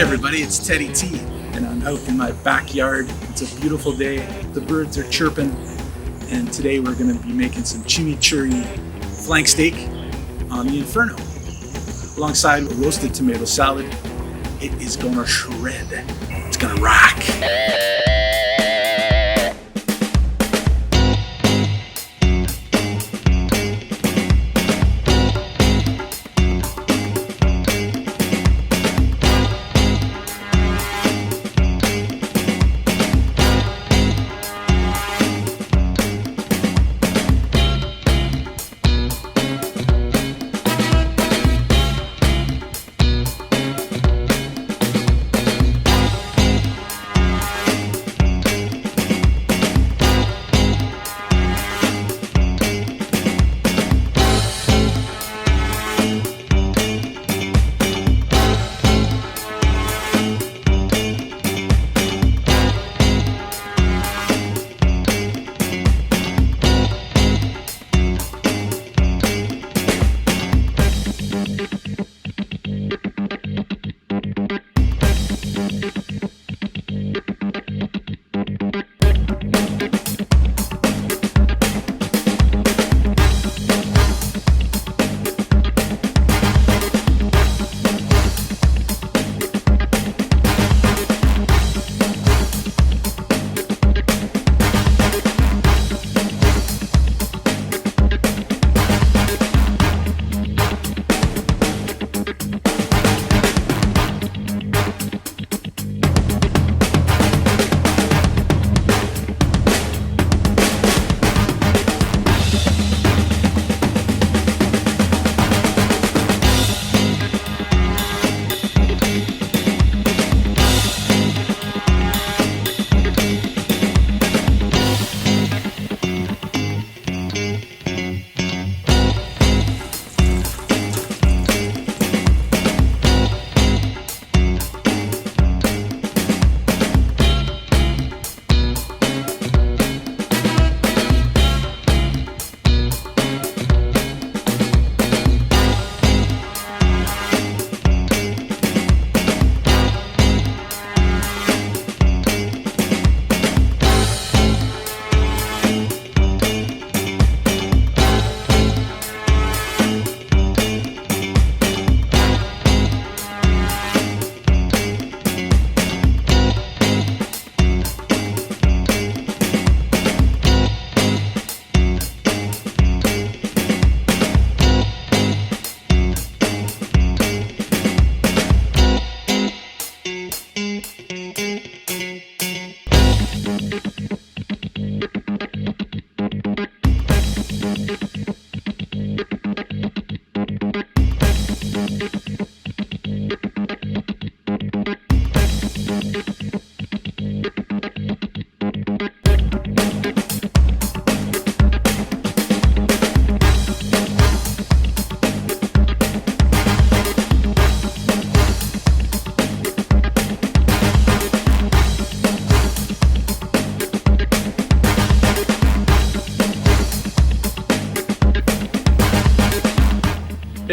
everybody, it's Teddy T, and I'm out in my backyard. It's a beautiful day, the birds are chirping, and today we're going to be making some chimichurri flank steak on the Inferno. Alongside a roasted tomato salad, it is going to shred. It's going to rock.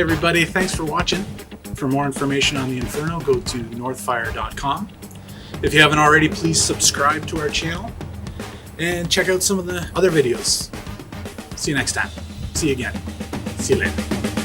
Hey everybody, thanks for watching. For more information on the Inferno, go to NorthFire.com. If you haven't already, please subscribe to our channel and check out some of the other videos. See you next time. See you again. See you later.